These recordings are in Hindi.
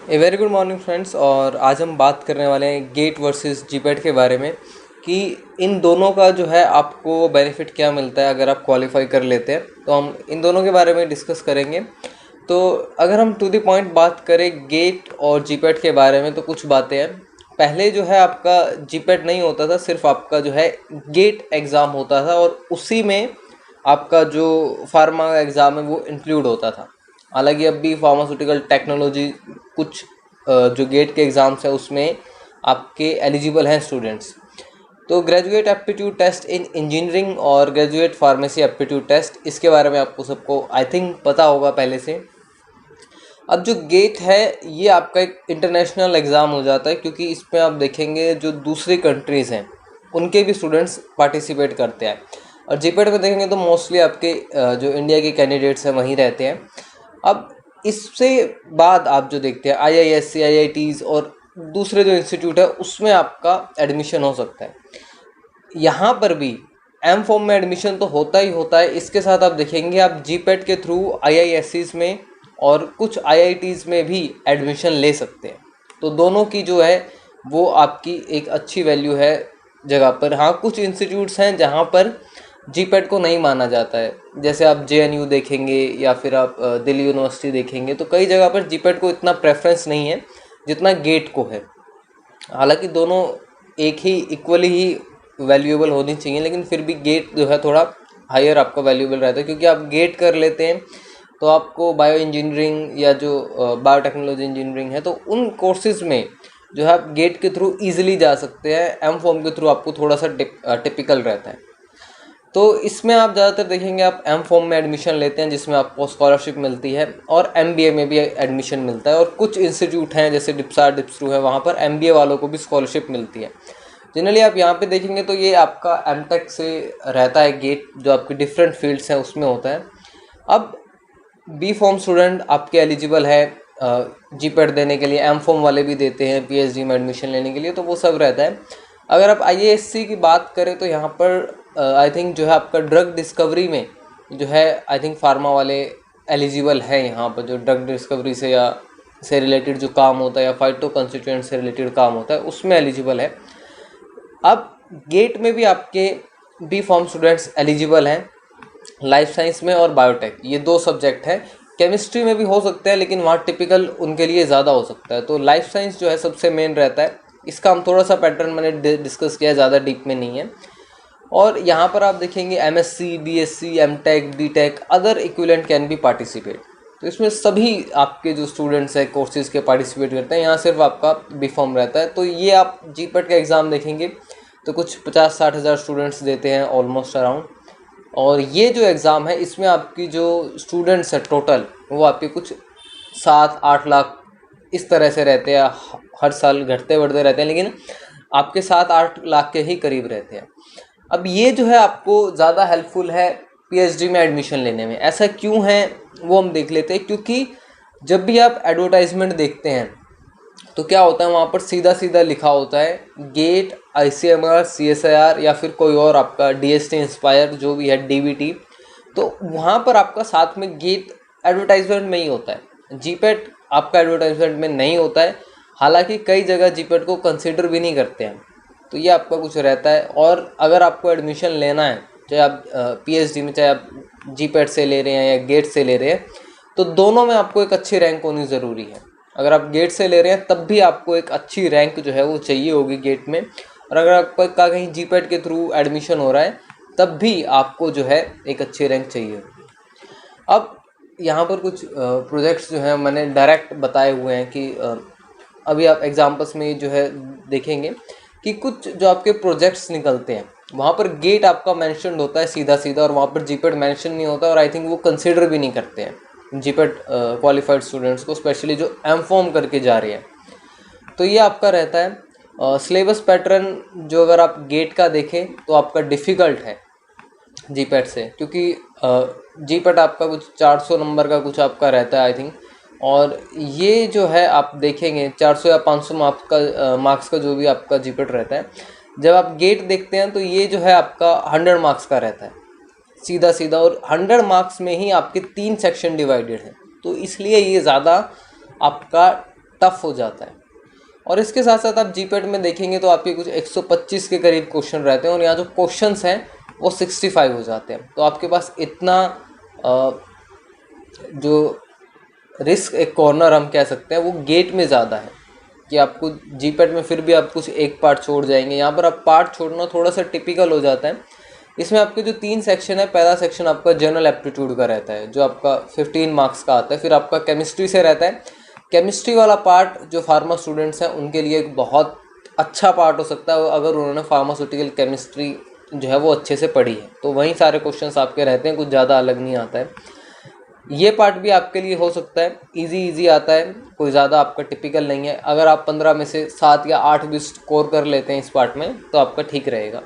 A very good morning friends. और आज हम बात करने वाले हैं गेट वर्सेस जीपैट के बारे में कि इन दोनों का जो है आपको बेनिफिट क्या मिलता है अगर आप क्वालिफाई कर लेते हैं। तो हम इन दोनों के बारे में डिस्कस करेंगे। तो अगर हम टू द पॉइंट बात करें गेट और जीपैट के बारे में तो कुछ बातें हैं। पहले जो है आपका जीपैट नहीं होता था, सिर्फ आपका जो है गेट एग्ज़ाम होता था और उसी में आपका जो फार्मा एग्ज़ाम है वो इंक्लूड होता था। हालांकि अब भी फार्मास्यूटिकल टेक्नोलॉजी कुछ जो गेट के एग्ज़ाम्स है उसमें आपके एलिजिबल हैं स्टूडेंट्स। तो graduate aptitude test in engineering और ग्रेजुएट फार्मेसी एप्टीट्यूड टेस्ट, इसके बारे में आपको सबको आई थिंक पता होगा पहले से। अब जो गेट है ये आपका एक इंटरनेशनल एग्ज़ाम हो जाता है, क्योंकि इसमें आप देखेंगे जो दूसरी कंट्रीज़ हैं उनके भी स्टूडेंट्स पार्टिसिपेट करते हैं। और जीपैट में देखेंगे तो मोस्टली आपके जो इंडिया के कैंडिडेट्स हैं वहीं रहते हैं। अब इससे बाद आप जो देखते हैं IISc, IITs और दूसरे जो इंस्टीट्यूट है उसमें आपका एडमिशन हो सकता है। यहाँ पर भी एम फॉर्म में एडमिशन तो होता ही होता है, इसके साथ आप देखेंगे आप जीपैट के थ्रू IIScs में और कुछ IITs में भी एडमिशन ले सकते हैं। तो दोनों की जो है वो आपकी एक अच्छी वैल्यू है जगह पर। हाँ, कुछ इंस्टीट्यूट्स हैं जहाँ पर जीपैट को नहीं माना जाता है, जैसे आप JNU देखेंगे या फिर आप दिल्ली यूनिवर्सिटी देखेंगे, तो कई जगह पर जीपैट को इतना प्रेफरेंस नहीं है जितना गेट को है। हालांकि दोनों एक ही इक्वली ही वैल्यूएबल होनी चाहिए, लेकिन फिर भी गेट जो है थोड़ा हायर आपका वैल्यूएबल रहता है, क्योंकि आप गेट कर लेते हैं तो आपको बायो इंजीनियरिंग या जो बायोटेक्नोलॉजी इंजीनियरिंग है तो उन कोर्सेज़ में जो है आप गेट के थ्रू ईजिली जा सकते हैं। एम फॉर्म के थ्रू आपको थोड़ा सा टिपिकल रहता है। तो इसमें आप ज़्यादातर देखेंगे आप एम फॉर्म में एडमिशन लेते हैं जिसमें आपको स्कॉलरशिप मिलती है, और MBA में भी एडमिशन मिलता है। और कुछ इंस्टीट्यूट हैं जैसे डिप्सा, डिप्सरू है, वहाँ पर MBA वालों को भी स्कॉलरशिप मिलती है। जनरली आप यहाँ पे देखेंगे तो ये आपका MTech से रहता है गेट, जो आपकी डिफरेंट फील्ड्स हैं उसमें होता है। अब बी फॉर्म स्टूडेंट आपके एलिजिबल है जीपैट देने के लिए, एम फॉर्म वाले भी देते हैं PhD में एडमिशन लेने के लिए, तो वो सब रहता है। अगर आप IASc की बात करें तो यहाँ पर आई थिंक जो है आपका ड्रग डिस्कवरी में जो है आई थिंक फार्मा वाले एलिजिबल है यहाँ पर, जो ड्रग डिस्कवरी से या से रिलेटेड जो काम होता है या फाइटो कंस्टिट्यूएंट से रिलेटेड काम होता है उसमें एलिजिबल है। अब गेट में भी आपके बी फॉर्म स्टूडेंट्स एलिजिबल हैं लाइफ साइंस में और बायोटेक, ये दो सब्जेक्ट हैं। केमिस्ट्री में भी हो सकता है लेकिन वहाँ टिपिकल उनके लिए ज़्यादा हो सकता है। तो लाइफ साइंस जो है सबसे मेन रहता है। इसका हम थोड़ा सा पैटर्न मैंने डिस्कस किया, ज़्यादा डीप में नहीं है। और यहाँ पर आप देखेंगे MSc, BSc, MTech, BTech other equivalent can be participate. तो इसमें सभी आपके जो स्टूडेंट्स हैं कोर्सेज़ के पार्टिसिपेट करते हैं। यहाँ सिर्फ आपका बी फॉर्म रहता है। तो ये आप जीपैट का एग्ज़ाम देखेंगे तो कुछ 50-60 हज़ार स्टूडेंट्स देते हैं ऑलमोस्ट अराउंड। और ये जो एग्ज़ाम है इसमें आपकी जो स्टूडेंट्स है टोटल वो आपके कुछ 7-8 लाख इस तरह से रहते हैं। हर साल घटते बढ़ते रहते हैं, लेकिन आपके 7-8 लाख के ही करीब रहते हैं। अब ये जो है आपको ज़्यादा हेल्पफुल है PhD में एडमिशन लेने में। ऐसा क्यों है वो हम देख लेते हैं। क्योंकि जब भी आप एडवर्टाइजमेंट देखते हैं तो क्या होता है, वहाँ पर सीधा सीधा लिखा होता है गेट, ICMR, CSIR या फिर कोई और आपका DST इंस्पायर जो भी है DVT। तो वहाँ पर आपका साथ में गेट एडवर्टाइजमेंट में ही होता है, जीपैट आपका एडवर्टाइजमेंट में नहीं होता है। हालांकि कई जगह जीपैट को कंसिडर भी नहीं करते हैं। तो ये आपका कुछ रहता है। और अगर आपको एडमिशन लेना है, चाहे आप PhD में, चाहे आप जीपैट से ले रहे हैं या गेट से ले रहे हैं, तो दोनों में आपको एक अच्छी रैंक होनी ज़रूरी है। अगर आप गेट से ले रहे हैं तब भी आपको एक अच्छी रैंक जो है वो चाहिए होगी गेट में। और अगर आपका कहीं जीपैट के थ्रू एडमिशन हो रहा है तब भी आपको जो है एक अच्छी रैंक चाहिए होगी। अब यहाँ पर कुछ प्रोजेक्ट्स जो हैं मैंने डायरेक्ट बताए हुए हैं कि अभी आप एग्जाम्पल्स में जो है देखेंगे कि कुछ जो आपके प्रोजेक्ट्स निकलते हैं वहाँ पर गेट आपका मेंशन्ड होता है सीधा सीधा, और वहाँ पर जीपैट मेंशन नहीं होता। और आई थिंक वो कंसिडर भी नहीं करते हैं जीपैट क्वालिफाइड स्टूडेंट्स को, स्पेशली जो एम फॉर्म करके जा रहे हैं। तो ये आपका रहता है सिलेबस पैटर्न। जो अगर आप गेट का देखें तो आपका डिफ़िकल्ट है जीपैट से, क्योंकि जीपैट आपका कुछ 400 नंबर का कुछ आपका रहता है आई थिंक। और ये जो है आप देखेंगे 400 या 500 मार्क्स का जो भी आपका जीपैट रहता है। जब आप गेट देखते हैं तो ये जो है आपका 100 मार्क्स का रहता है सीधा सीधा, और 100 मार्क्स में ही आपके 3 सेक्शन डिवाइडेड हैं। तो इसलिए ये ज़्यादा आपका टफ हो जाता है। और इसके साथ साथ आप जीपेट में देखेंगे तो आपके कुछ 125 के करीब क्वेश्चन रहते हैं और यहाँ जो क्वेश्चंस हैं वो 65 हो जाते हैं। तो आपके पास इतना जो रिस्क, एक कॉर्नर हम कह सकते हैं, वो गेट में ज़्यादा है कि आपको जीपेट में फिर भी आप कुछ एक पार्ट छोड़ जाएंगे। यहाँ पर आप पार्ट छोड़ना थोड़ा सा टिपिकल हो जाता है। इसमें आपके जो 3 सेक्शन है, पहला सेक्शन आपका जनरल एप्टीट्यूड का रहता है जो आपका 15 मार्क्स का आता है। फिर आपका केमिस्ट्री से रहता है। केमिस्ट्री वाला पार्ट जो फार्मा स्टूडेंट्स हैं उनके लिए एक बहुत अच्छा पार्ट हो सकता है अगर उन्होंने फार्मास्यूटिकल केमिस्ट्री जो है वो अच्छे से पढ़ी है। तो वहीं सारे क्वेश्चंस आपके रहते हैं, कुछ ज़्यादा अलग नहीं आता है। ये पार्ट भी आपके लिए हो सकता है इजी आता है, कोई ज़्यादा आपका टिपिकल नहीं है। अगर आप 15 में से 7 या 8 भी स्कोर कर लेते हैं इस पार्ट में तो आपका ठीक रहेगा।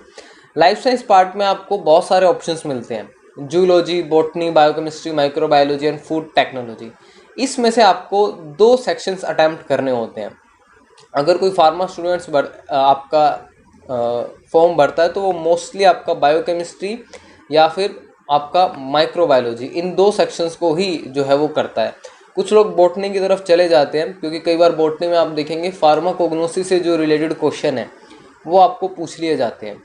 लाइफ साइंस पार्ट में आपको बहुत सारे ऑप्शंस मिलते हैं, zoology, botany, biochemistry, microbiology and food technology. इसमें से आपको 2 सेक्शंस अटैम्प्ट करने होते हैं। अगर कोई फार्मा स्टूडेंट्स आपका फॉर्म भरता है तो वो मोस्टली आपका बायोकेमिस्ट्री या फिर आपका माइक्रोबायोलॉजी, इन 2 सेक्शंस को ही जो है वो करता है। कुछ लोग बॉटनी की तरफ चले जाते हैं क्योंकि कई बार बॉटनी में आप देखेंगे फार्माकोग्नोसिस से जो रिलेटेड क्वेश्चन है वो आपको पूछ लिए जाते हैं।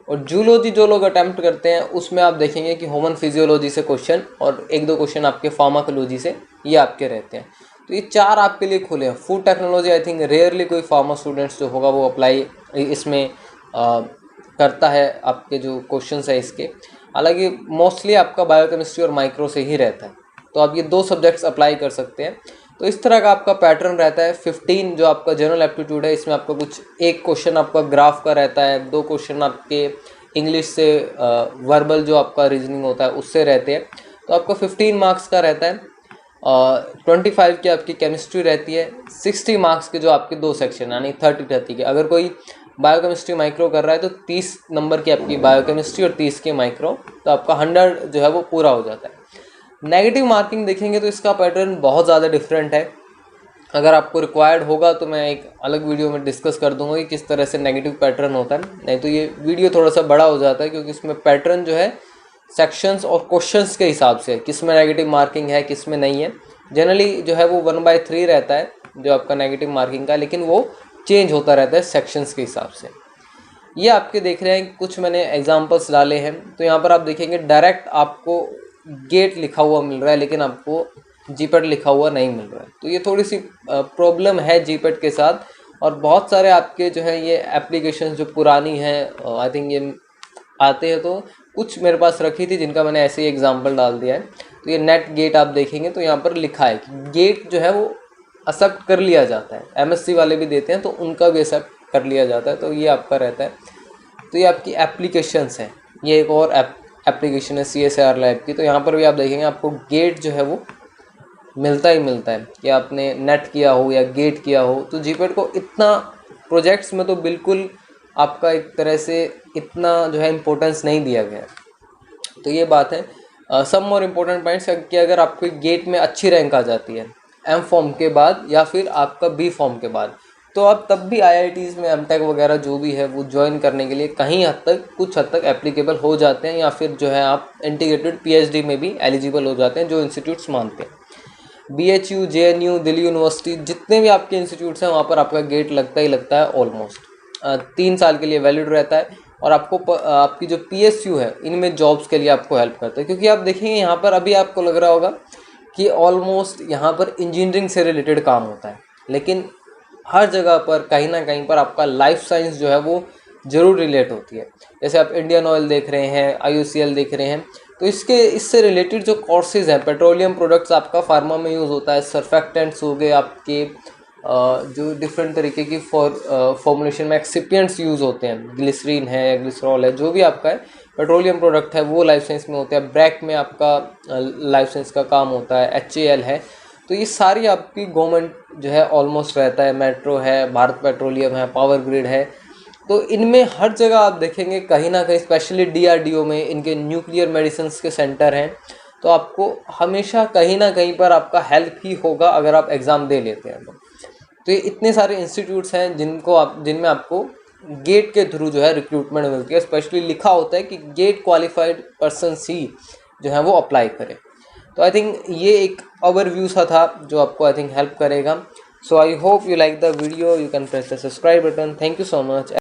और जूलॉजी जो लोग अटैम्प्ट करते हैं उसमें आप देखेंगे कि ह्यूमन फिजियोलॉजी से क्वेश्चन और 1-2 क्वेश्चन आपके फार्माकोलॉजी से ये आपके रहते हैं। तो ये 4 आपके लिए खुले हैं। Food technology I think rarely कोई फार्मा स्टूडेंट्स जो होगा वो अप्लाई इसमें करता है आपके जो क्वेश्चंस है इसके। हालांकि मोस्टली आपका बायोकेमिस्ट्री और माइक्रो से ही रहता है। तो आप ये 2 सब्जेक्ट्स अप्लाई कर सकते हैं। तो इस तरह का आपका पैटर्न रहता है। 15 जो आपका जनरल एप्टीट्यूड है इसमें आपका कुछ 1 क्वेश्चन आपका ग्राफ का रहता है, 2 क्वेश्चन आपके इंग्लिश से वर्बल जो आपका रीजनिंग होता है उससे रहते हैं। तो आपका 15 मार्क्स का रहता है। 25 की आपकी केमिस्ट्री रहती है। 60 मार्क्स के जो आपके 2 सेक्शन यानी 30 के, अगर कोई बायोकेमिस्ट्री माइक्रो कर रहा है तो 30 नंबर की आपकी बायोकेमिस्ट्री और 30 की माइक्रो, तो आपका 100 जो है वो पूरा हो जाता है। नेगेटिव मार्किंग देखेंगे तो इसका पैटर्न बहुत ज़्यादा डिफरेंट है। अगर आपको रिक्वायर्ड होगा तो मैं एक अलग वीडियो में डिस्कस कर दूंगा कि किस तरह से नेगेटिव पैटर्न होता है। नहीं तो ये वीडियो थोड़ा सा बड़ा हो जाता है क्योंकि इसमें पैटर्न जो है सेक्शंस और क्वेश्चंस के हिसाब से किस में नेगेटिव मार्किंग है किस में नहीं है। जनरली जो है वो 1/3 रहता है जो आपका नेगेटिव मार्किंग का, लेकिन वो चेंज होता रहता है सेक्शंस के हिसाब से। ये आपके देख रहे हैं कुछ मैंने एग्जांपल्स डाले हैं। तो यहाँ पर आप देखेंगे डायरेक्ट आपको गेट लिखा हुआ मिल रहा है लेकिन आपको जीपेट लिखा हुआ नहीं मिल रहा है। तो ये थोड़ी सी प्रॉब्लम है जीपेट के साथ। और बहुत सारे आपके जो है ये एप्लीकेशन जो पुरानी हैं आई थिंक ये आते हैं, तो कुछ मेरे पास रखी थी जिनका मैंने ऐसे ही एग्जाम्पल डाल दिया है। तो ये नेट गेट आप देखेंगे तो यहाँ पर लिखा है कि गेट जो है वो एक्सेप्ट कर लिया जाता है। एमएससी वाले भी देते हैं तो उनका भी एक्सेप्ट कर लिया जाता है। तो ये आपका रहता है। तो ये आपकी एप्लीकेशंस हैं। ये एक और एप्लीकेशन है CSIR लैब की। तो यहाँ पर भी आप देखेंगे आपको गेट जो है वो मिलता ही मिलता है कि आपने नेट किया हो या गेट किया हो। तो जीपेट को इतना प्रोजेक्ट्स में तो बिल्कुल आपका एक तरह से इतना जो है इम्पोर्टेंस नहीं दिया गया है। तो ये बात है। सम मोर इम्पोर्टेंट पॉइंट्स कि अगर आपको गेट में अच्छी रैंक आ जाती है M फॉर्म के बाद या फिर आपका B फॉर्म के बाद, तो आप तब भी IITs में MTech वगैरह जो भी है वो ज्वाइन करने के लिए कहीं हद तक कुछ हद तक एप्लीकेबल हो जाते हैं, या फिर जो है आप इंटीग्रेटेड PhD में भी एलिजिबल हो जाते हैं जो इंस्टीट्यूट्स मानते हैं। BHU, JNU, दिल्ली यूनिवर्सिटी, जितने भी आपके इंस्टीट्यूट्स हैं वहाँ पर आपका गेट लगता ही लगता है। ऑलमोस्ट 3 साल के लिए वैलिड रहता है। और आपको आपकी जो PSU है इनमें जॉब्स के लिए आपको हेल्प करता है। क्योंकि आप देखेंगे यहाँ पर अभी आपको लग रहा होगा कि ऑलमोस्ट यहाँ पर इंजीनियरिंग से रिलेटेड काम होता है, लेकिन हर जगह पर कहीं ना कहीं पर आपका लाइफ साइंस जो है वो ज़रूर रिलेट होती है। जैसे आप इंडियन ऑयल देख रहे हैं, IOCL देख रहे हैं, तो इससे रिलेटेड जो कोर्सेज हैं, पेट्रोलियम प्रोडक्ट्स आपका फार्मा में यूज़ होता है, सर्फेक्टेंट्स हो गए आपके, जो डिफरेंट तरीके की फॉर्मुलेशन में एक्सिपिएंट्स यूज़ होते हैं, ग्लिसरीन है, ग्लिसरॉल है, जो भी आपका है पेट्रोलियम प्रोडक्ट है वो लाइफ साइंस में होता है। ब्रैक में आपका लाइफ साइंस का काम होता है, HAL है। तो ये सारी आपकी गवर्नमेंट जो है ऑलमोस्ट रहता है। मेट्रो है, भारत पेट्रोलियम है, पावर ग्रिड है। तो इनमें हर जगह आप देखेंगे कहीं ना कहीं, स्पेशली DRDO में इनके न्यूक्लियर मेडिसिन के सेंटर हैं। तो आपको हमेशा कहीं ना कहीं पर आपका हेल्प ही होगा अगर आप एग्ज़ाम दे लेते हैं। तो ये इतने सारे इंस्टीट्यूट्स हैं जिनमें आपको गेट के थ्रू जो है रिक्रूटमेंट मिलती है। स्पेशली लिखा होता है कि गेट क्वालिफाइड पर्सन ही जो है वो अप्लाई करें। तो आई थिंक ये एक ओवरव्यू सा था जो आपको आई थिंक हेल्प करेगा। So I hope you like the video. You can press the subscribe button. Thank you so much.